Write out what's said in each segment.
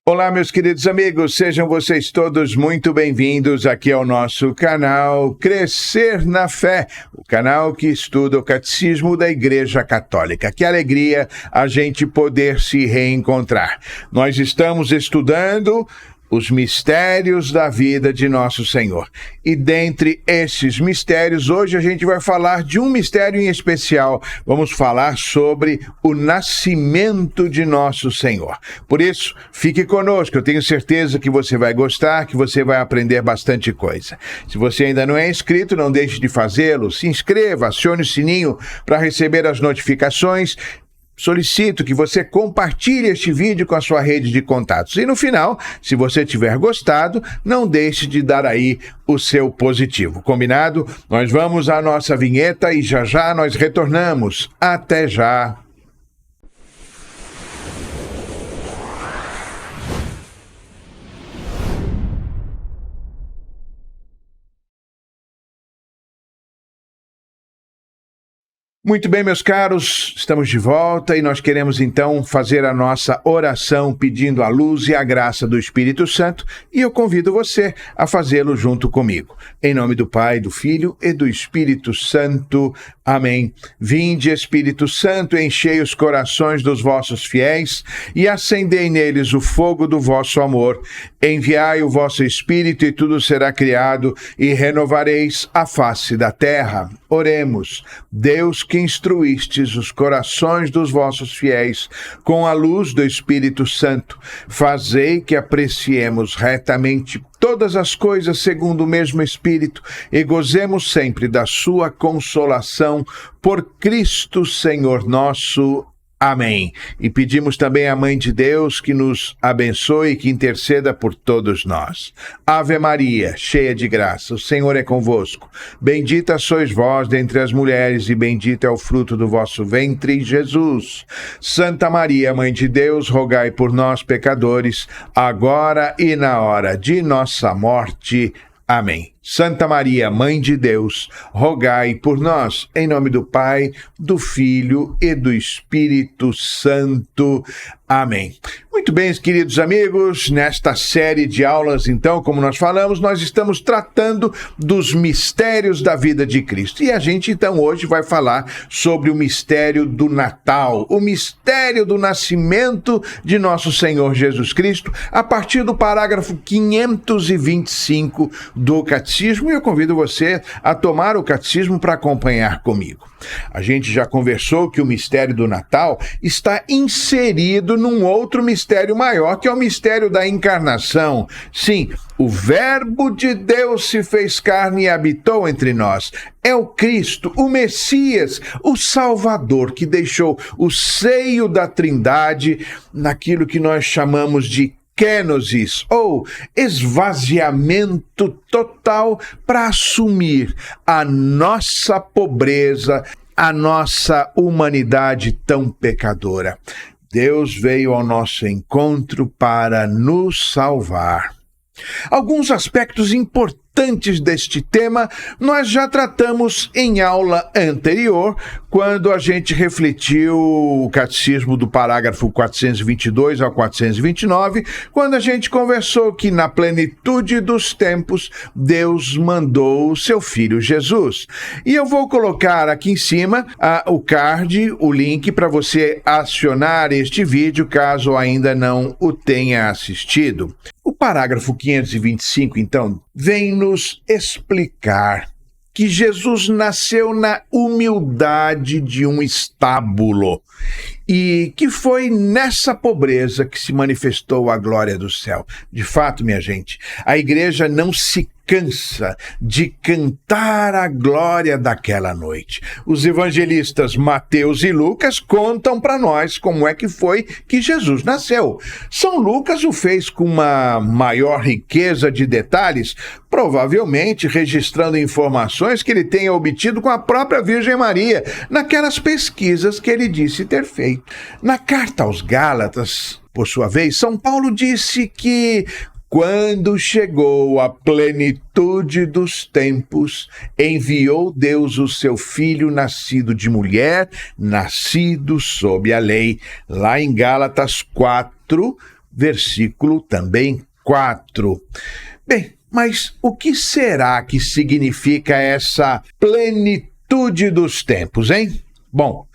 Olá, meus queridos amigos, sejam vocês todos muito bem-vindos aqui ao nosso canal Crescer na Fé, o canal que estuda o Catecismo da Igreja Católica. Que alegria a gente poder se reencontrar. Nós estamos estudando os mistérios da vida de nosso Senhor. E dentre esses mistérios, hoje a gente vai falar de um mistério em especial. Vamos falar sobre o nascimento de nosso Senhor. Por isso, fique conosco. Eu tenho certeza que você vai gostar, que você vai aprender bastante coisa. Se você ainda não é inscrito, não deixe de fazê-lo. Se inscreva, acione o sininho para receber as notificações. Solicito que você compartilhe este vídeo com a sua rede de contatos. E no final, se você tiver gostado, não deixe de dar aí o seu positivo. Combinado? Nós vamos à nossa vinheta e já já nós retornamos. Até já! Muito bem, meus caros, estamos de volta e nós queremos então fazer a nossa oração pedindo a luz e a graça do Espírito Santo e eu convido você a fazê-lo junto comigo. Em nome do Pai, do Filho e do Espírito Santo. Amém. Vinde, Espírito Santo, enchei os corações dos vossos fiéis e acendei neles o fogo do vosso amor. Enviai o vosso Espírito e tudo será criado e renovareis a face da terra. Oremos. Deus que instruístes os corações dos vossos fiéis com a luz do Espírito Santo, fazei que apreciemos retamente todas as coisas segundo o mesmo Espírito e gozemos sempre da sua consolação por Cristo Senhor nosso. Amém. E pedimos também à Mãe de Deus que nos abençoe e que interceda por todos nós. Ave Maria, cheia de graça, o Senhor é convosco. Bendita sois vós dentre as mulheres e bendito é o fruto do vosso ventre, Jesus. Santa Maria, Mãe de Deus, rogai por nós, pecadores, agora e na hora de nossa morte. Amém. Santa Maria, Mãe de Deus, rogai por nós, em nome do Pai, do Filho e do Espírito Santo. Amém. Muito bem, queridos amigos, nesta série de aulas, então, como nós falamos, nós estamos tratando dos mistérios da vida de Cristo. E a gente, então, hoje vai falar sobre o mistério do Natal, o mistério do nascimento de nosso Senhor Jesus Cristo, a partir do parágrafo 525 do Catecismo. E eu convido você a tomar o Catecismo para acompanhar comigo. A gente já conversou que o mistério do Natal está inserido num outro mistério maior, que é o mistério da encarnação. Sim, o Verbo de Deus se fez carne e habitou entre nós. É o Cristo, o Messias, o Salvador, que deixou o seio da Trindade naquilo que nós chamamos de kenosis, ou esvaziamento total, para assumir a nossa pobreza, a nossa humanidade tão pecadora. Deus veio ao nosso encontro para nos salvar. Alguns aspectos importantes deste tema nós já tratamos em aula anterior, quando a gente refletiu o Catecismo do parágrafo 422 ao 429, quando a gente conversou que na plenitude dos tempos Deus mandou o seu Filho Jesus. E eu vou colocar aqui em cima o card, o link para você acionar este vídeo, caso ainda não o tenha assistido. O parágrafo 525, então, vem nos explicar que Jesus nasceu na humildade de um estábulo e que foi nessa pobreza que se manifestou a glória do céu. De fato, minha gente, a igreja não se cansa de cantar a glória daquela noite. Os evangelistas Mateus e Lucas contam para nós como é que foi que Jesus nasceu. São Lucas o fez com uma maior riqueza de detalhes, provavelmente registrando informações que ele tenha obtido com a própria Virgem Maria, naquelas pesquisas que ele disse ter feito. Na carta aos Gálatas, por sua vez, São Paulo disse que quando chegou a plenitude dos tempos, enviou Deus o seu Filho nascido de mulher, nascido sob a lei. Lá em Gálatas 4, versículo também 4. Bem, mas o que será que significa essa plenitude dos tempos, hein? Bom,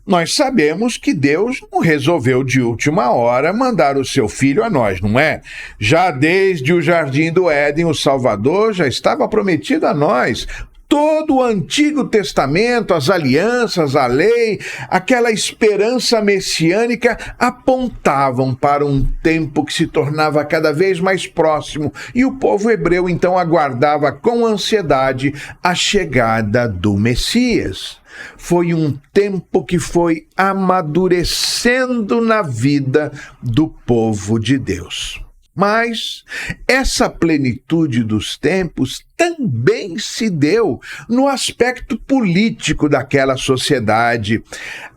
nós sabemos que Deus não resolveu de última hora mandar o seu filho a nós, não é? Já desde o Jardim do Éden, o Salvador já estava prometido a nós. Todo o Antigo Testamento, as alianças, a lei, aquela esperança messiânica apontavam para um tempo que se tornava cada vez mais próximo e o povo hebreu então aguardava com ansiedade a chegada do Messias. Foi um tempo que foi amadurecendo na vida do povo de Deus. Mas essa plenitude dos tempos também se deu no aspecto político daquela sociedade.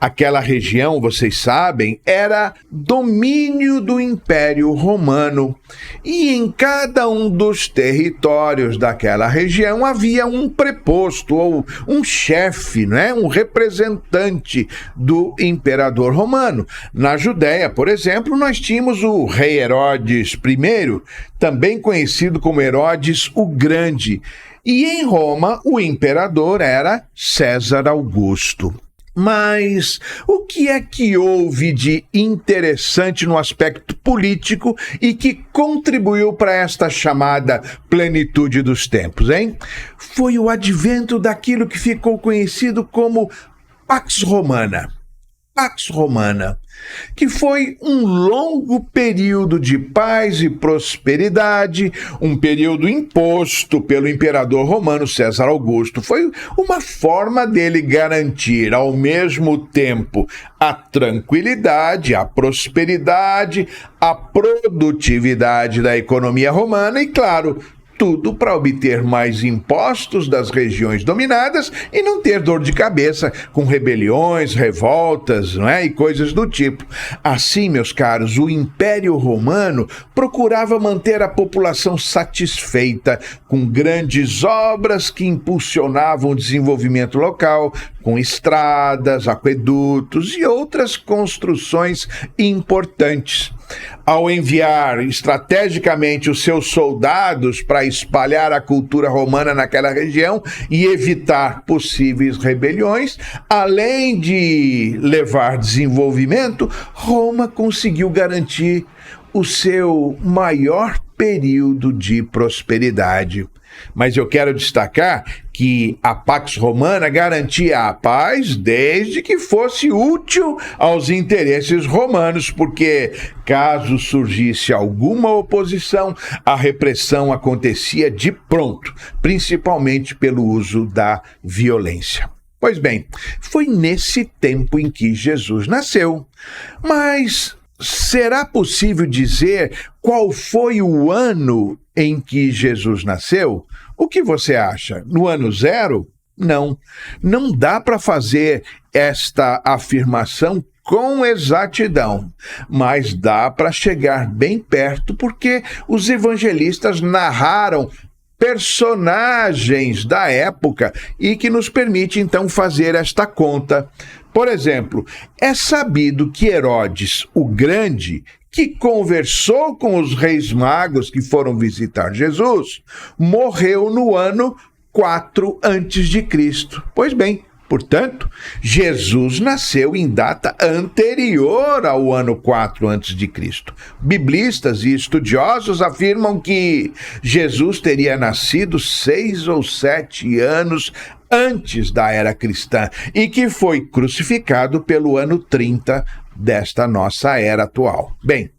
Aquela região, vocês sabem, era domínio do Império Romano. E em cada um dos territórios daquela região havia um preposto ou um chefe, né? Um representante do imperador romano. Na Judéia, por exemplo, nós tínhamos o rei Herodes I, também conhecido como Herodes o Grande. E em Roma, o imperador era César Augusto. Mas o que é que houve de interessante no aspecto político e que contribuiu para esta chamada plenitude dos tempos, hein? Foi o advento daquilo que ficou conhecido como Pax Romana. Pax Romana, que foi um longo período de paz e prosperidade, um período imposto pelo imperador romano César Augusto. Foi uma forma dele garantir, ao mesmo tempo, a tranquilidade, a prosperidade, a produtividade da economia romana e, claro, tudo para obter mais impostos das regiões dominadas e não ter dor de cabeça com rebeliões, revoltas, não é? E coisas do tipo. Assim, meus caros, o Império Romano procurava manter a população satisfeita com grandes obras que impulsionavam o desenvolvimento local, com estradas, aquedutos e outras construções importantes. Ao enviar estrategicamente os seus soldados para espalhar a cultura romana naquela região e evitar possíveis rebeliões, além de levar desenvolvimento, Roma conseguiu garantir o seu maior período de prosperidade. Mas eu quero destacar que a Pax Romana garantia a paz desde que fosse útil aos interesses romanos, porque caso surgisse alguma oposição, a repressão acontecia de pronto, principalmente pelo uso da violência. Pois bem, foi nesse tempo em que Jesus nasceu. Mas será possível dizer qual foi o ano em que Jesus nasceu? O que você acha? No ano 0? Não. Não dá para fazer esta afirmação com exatidão, mas dá para chegar bem perto porque os evangelistas narraram personagens da época e que nos permite então fazer esta conta. Por exemplo, é sabido que Herodes o Grande, que conversou com os reis magos que foram visitar Jesus, morreu no ano 4 a.C. Pois bem, portanto, Jesus nasceu em data anterior ao ano 4 a.C. Biblistas e estudiosos afirmam que Jesus teria nascido 6 ou 7 anos antes da era cristã e que foi crucificado pelo ano 30 desta nossa era atual. Bem,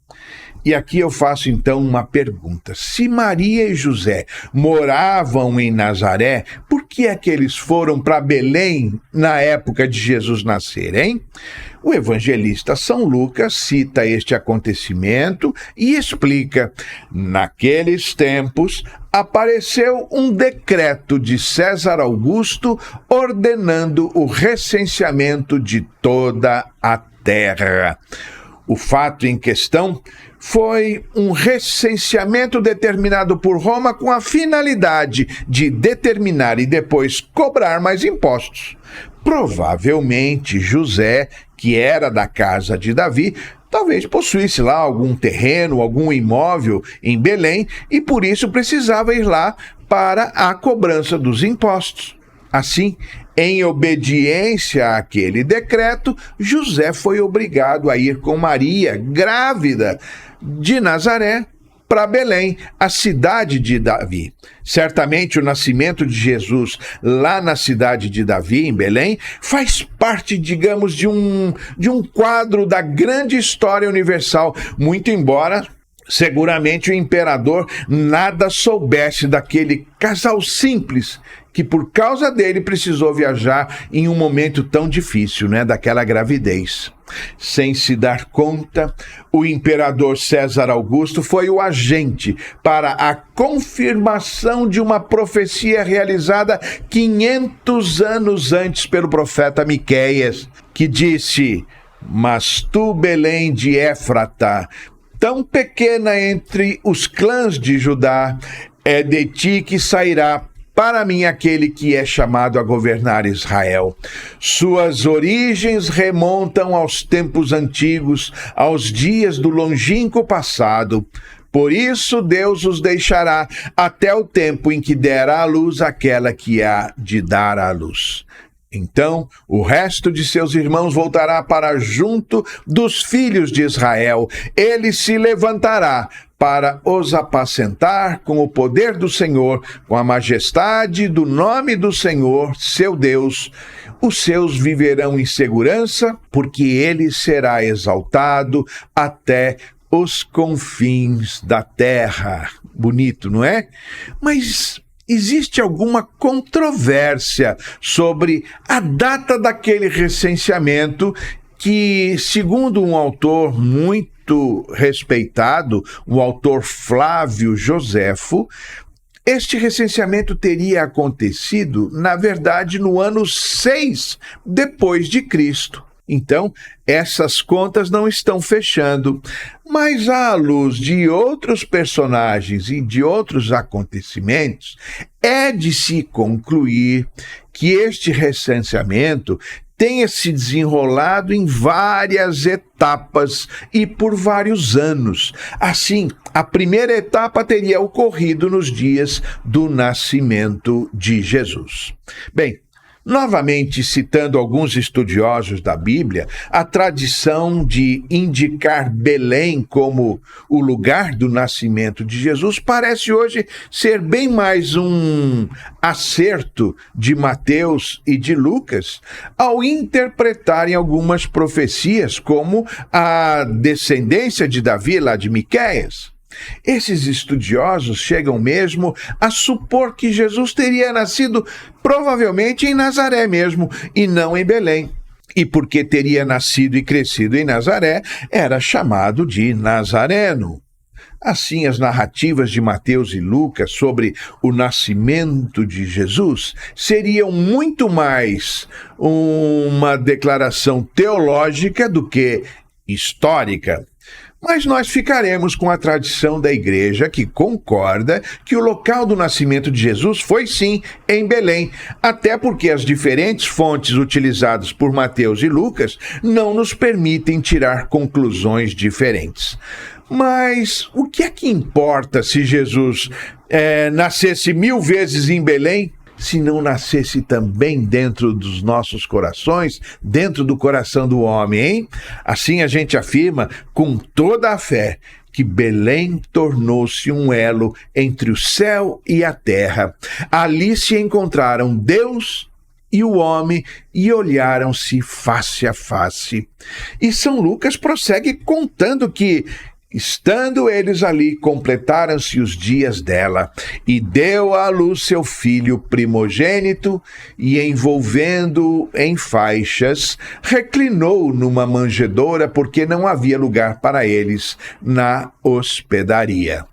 e aqui eu faço então uma pergunta. Se Maria e José moravam em Nazaré, por que é que eles foram para Belém na época de Jesus nascer, hein? O evangelista São Lucas cita este acontecimento e explica: naqueles tempos apareceu um decreto de César Augusto ordenando o recenseamento de toda a terra. O fato em questão foi um recenseamento determinado por Roma com a finalidade de determinar e depois cobrar mais impostos. Provavelmente José, que era da casa de Davi, talvez possuísse lá algum terreno, algum imóvel em Belém e por isso precisava ir lá para a cobrança dos impostos. Assim, em obediência àquele decreto, José foi obrigado a ir com Maria, grávida, de Nazaré, para Belém, a cidade de Davi. Certamente o nascimento de Jesus lá na cidade de Davi, em Belém, faz parte, digamos, de um quadro da grande história universal, muito embora seguramente o imperador nada soubesse daquele casal simples que por causa dele precisou viajar em um momento tão difícil, daquela gravidez. Sem se dar conta, o imperador César Augusto foi o agente para a confirmação de uma profecia realizada 500 anos antes pelo profeta Miqueias, que disse: "Mas tu, Belém de Éfrata, tão pequena entre os clãs de Judá, é de ti que sairá para mim aquele que é chamado a governar Israel. Suas origens remontam aos tempos antigos, aos dias do longínquo passado. Por isso Deus os deixará até o tempo em que der à luz aquela que há de dar à luz. Então, o resto de seus irmãos voltará para junto dos filhos de Israel. Ele se levantará para os apacentar com o poder do Senhor, com a majestade do nome do Senhor, seu Deus. Os seus viverão em segurança, porque ele será exaltado até os confins da terra." Bonito, não é? Mas existe alguma controvérsia sobre a data daquele recenseamento que, segundo um autor muito respeitado, o autor Flávio Joséfo, este recenseamento teria acontecido, na verdade, no ano 6 depois de Cristo. Então, essas contas não estão fechando. Mas, à luz de outros personagens e de outros acontecimentos, é de se concluir que este recenseamento tenha se desenrolado em várias etapas e por vários anos. Assim, a primeira etapa teria ocorrido nos dias do nascimento de Jesus. Bem, novamente citando alguns estudiosos da Bíblia, a tradição de indicar Belém como o lugar do nascimento de Jesus parece hoje ser bem mais um acerto de Mateus e de Lucas ao interpretarem algumas profecias, como a descendência de Davi, lá de Miqueias. Esses estudiosos chegam mesmo a supor que Jesus teria nascido provavelmente em Nazaré mesmo, e não em Belém. E porque teria nascido e crescido em Nazaré, era chamado de Nazareno. Assim, as narrativas de Mateus e Lucas sobre o nascimento de Jesus seriam muito mais uma declaração teológica do que histórica. Mas nós ficaremos com a tradição da igreja que concorda que o local do nascimento de Jesus foi sim em Belém, até porque as diferentes fontes utilizadas por Mateus e Lucas não nos permitem tirar conclusões diferentes. Mas o que é que importa se Jesus nascesse 1000 vezes em Belém, se não nascesse também dentro dos nossos corações, dentro do coração do homem, hein? Assim a gente afirma com toda a fé que Belém tornou-se um elo entre o céu e a terra. Ali se encontraram Deus e o homem e olharam-se face a face. E São Lucas prossegue contando que, estando eles ali, completaram-se os dias dela, e deu à luz seu filho primogênito, e envolvendo-o em faixas, reclinou numa manjedoura, porque não havia lugar para eles na hospedaria.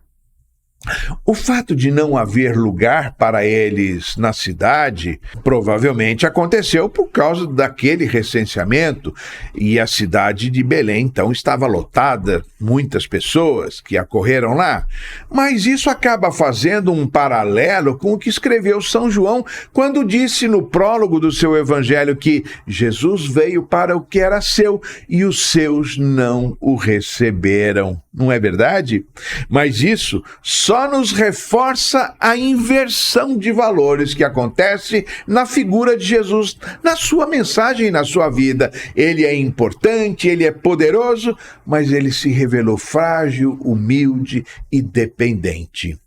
O fato de não haver lugar para eles na cidade provavelmente aconteceu por causa daquele recenseamento, e a cidade de Belém então estava lotada, muitas pessoas que acorreram lá. Mas isso acaba fazendo um paralelo com o que escreveu São João quando disse no prólogo do seu evangelho que Jesus veio para o que era seu e os seus não o receberam. Não é verdade? Mas isso só nos reforça a inversão de valores que acontece na figura de Jesus, na sua mensagem e na sua vida. Ele é importante, ele é poderoso, mas ele se revelou frágil, humilde e dependente.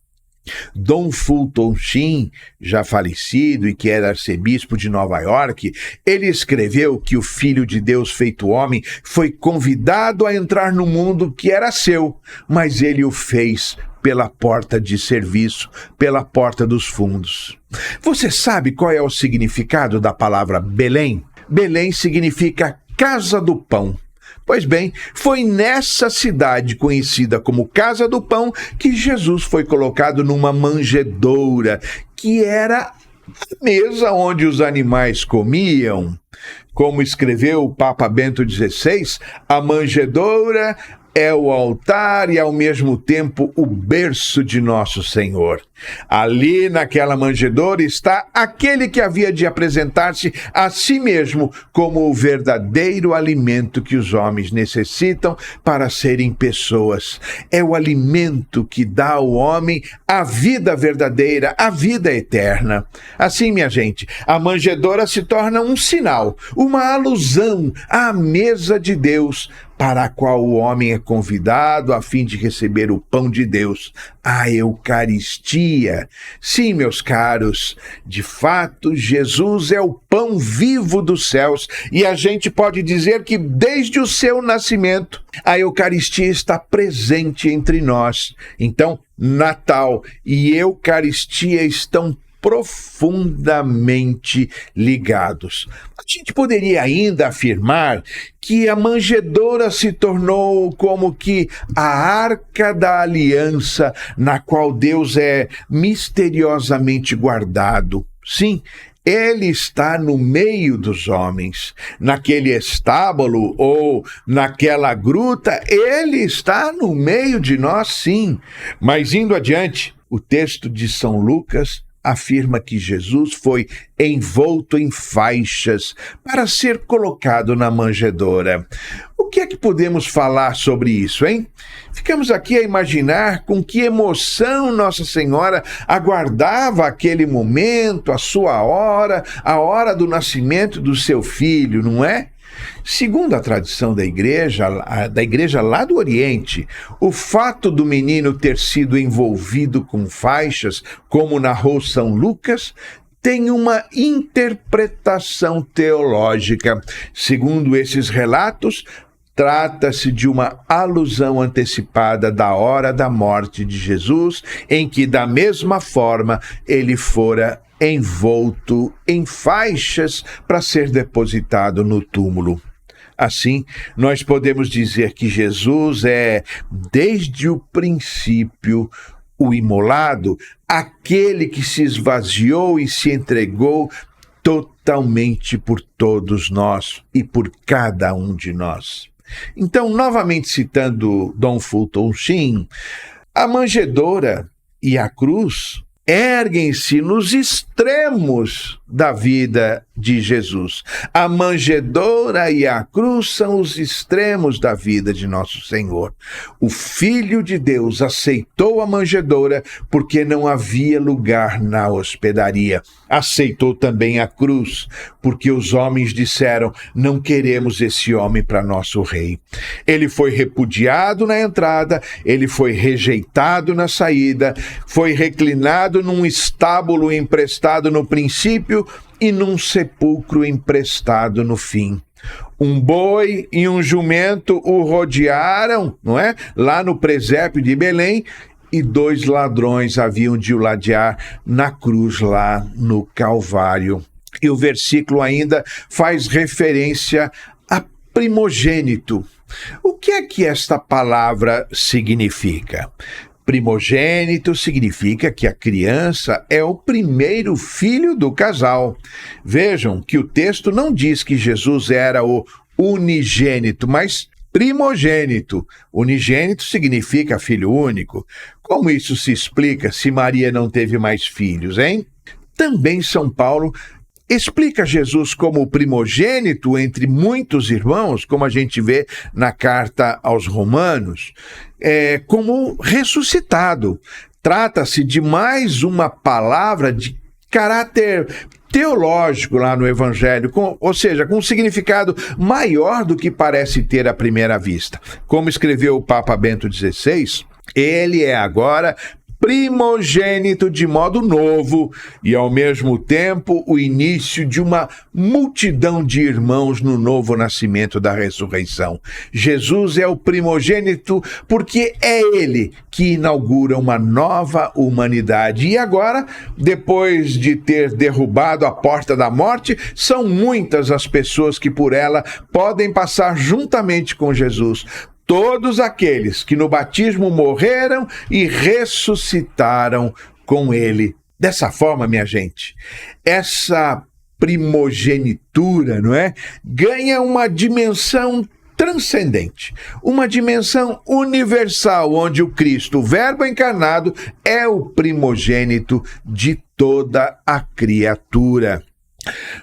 Dom Fulton Sheen, já falecido e que era arcebispo de Nova York, ele escreveu que o Filho de Deus feito homem foi convidado a entrar no mundo que era seu, mas ele o fez pela porta de serviço, pela porta dos fundos. Você sabe qual é o significado da palavra Belém? Belém significa Casa do Pão. Pois bem, foi nessa cidade conhecida como Casa do Pão que Jesus foi colocado numa manjedoura, que era a mesa onde os animais comiam. Como escreveu o Papa Bento XVI, a manjedoura é o altar e, ao mesmo tempo, o berço de Nosso Senhor. Ali, naquela manjedoura, está aquele que havia de apresentar-se a si mesmo como o verdadeiro alimento que os homens necessitam para serem pessoas. É o alimento que dá ao homem a vida verdadeira, a vida eterna. Assim, minha gente, a manjedoura se torna um sinal, uma alusão à mesa de Deus, para a qual o homem é convidado a fim de receber o pão de Deus, a Eucaristia. Sim, meus caros, de fato, Jesus é o pão vivo dos céus, e a gente pode dizer que desde o seu nascimento, a Eucaristia está presente entre nós. Então, Natal e Eucaristia estão profundamente ligados. A gente poderia ainda afirmar que a manjedoura se tornou como que a arca da aliança, na qual Deus é misteriosamente guardado. Sim, ele está no meio dos homens. Naquele estábulo ou naquela gruta, ele está no meio de nós, sim. Mas indo adiante, o texto de São Lucas afirma que Jesus foi envolto em faixas para ser colocado na manjedoura. O que é que podemos falar sobre isso, hein? Ficamos aqui a imaginar com que emoção Nossa Senhora aguardava aquele momento, a sua hora, a hora do nascimento do seu filho, não é? Segundo a tradição da igreja lá do Oriente, o fato do menino ter sido envolvido com faixas, como narrou São Lucas, tem uma interpretação teológica. Segundo esses relatos, trata-se de uma alusão antecipada da hora da morte de Jesus, em que, da mesma forma, ele fora envolto em faixas para ser depositado no túmulo. Assim, nós podemos dizer que Jesus é, desde o princípio, o imolado, aquele que se esvaziou e se entregou totalmente por todos nós e por cada um de nós. Então, novamente citando Dom Fulton Sheen, a manjedoura e a cruz erguem-se nos extremos da vida de Jesus. A manjedoura e a cruz são os extremos da vida de nosso Senhor. O Filho de Deus aceitou a manjedoura porque não havia lugar na hospedaria. Aceitou também a cruz porque os homens disseram: não queremos esse homem para nosso rei. Ele foi repudiado na entrada, ele foi rejeitado na saída, foi reclinado num estábulo emprestado no princípio e num sepulcro emprestado no fim. Um boi e um jumento o rodearam, não é? Lá no presépio de Belém, e 2 ladrões haviam de o ladear na cruz lá no Calvário. E o versículo ainda faz referência a primogênito. O que é que esta palavra significa? Primogênito significa que a criança é o primeiro filho do casal. Vejam que o texto não diz que Jesus era o unigênito, mas primogênito. Unigênito significa filho único. Como isso se explica se Maria não teve mais filhos, hein? Também São Paulo explica Jesus como o primogênito entre muitos irmãos, como a gente vê na carta aos Romanos, como ressuscitado. Trata-se de mais uma palavra de caráter teológico lá no Evangelho, ou seja, com um significado maior do que parece ter à primeira vista. Como escreveu o Papa Bento XVI, ele é agora primogênito de modo novo e, ao mesmo tempo, o início de uma multidão de irmãos no novo nascimento da ressurreição. Jesus é o primogênito porque é ele que inaugura uma nova humanidade. E agora, depois de ter derrubado a porta da morte, são muitas as pessoas que por ela podem passar juntamente com Jesus. Todos aqueles que no batismo morreram e ressuscitaram com ele. Dessa forma, minha gente, essa primogenitura, não é? Ganha uma dimensão transcendente, uma dimensão universal, onde o Cristo, o Verbo encarnado, é o primogênito de toda a criatura.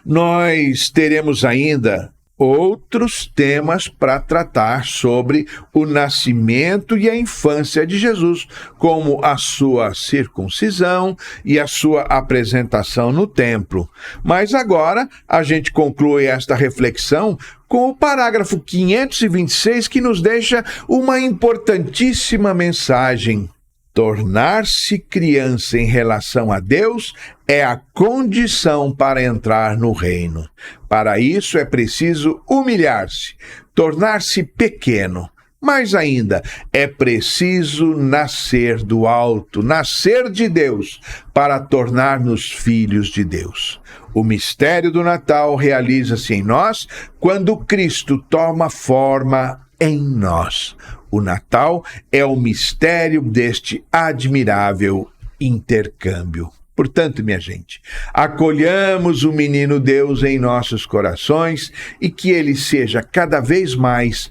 Nós teremos ainda outros temas para tratar sobre o nascimento e a infância de Jesus, como a sua circuncisão e a sua apresentação no templo. Mas agora a gente conclui esta reflexão com o parágrafo 526, que nos deixa uma importantíssima mensagem. Tornar-se criança em relação a Deus é a condição para entrar no reino. Para isso é preciso humilhar-se, tornar-se pequeno. Mais ainda, é preciso nascer do alto, nascer de Deus, para tornar-nos filhos de Deus. O mistério do Natal realiza-se em nós quando Cristo toma forma em nós. O Natal é o mistério deste admirável intercâmbio. Portanto, minha gente, acolhamos o menino Deus em nossos corações e que ele seja cada vez mais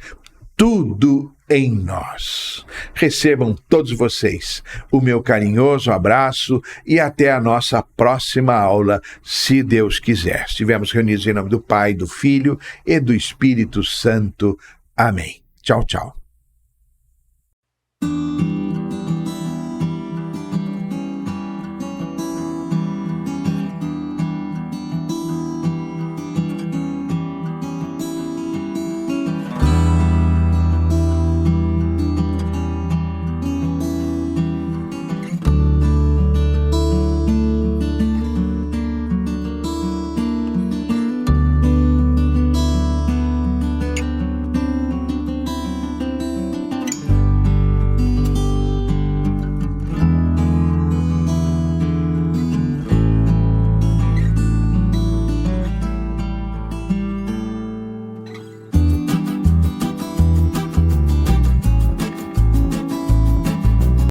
tudo em nós. Recebam todos vocês o meu carinhoso abraço e até a nossa próxima aula, se Deus quiser. Estivemos reunidos em nome do Pai, do Filho e do Espírito Santo. Amém. Tchau, tchau.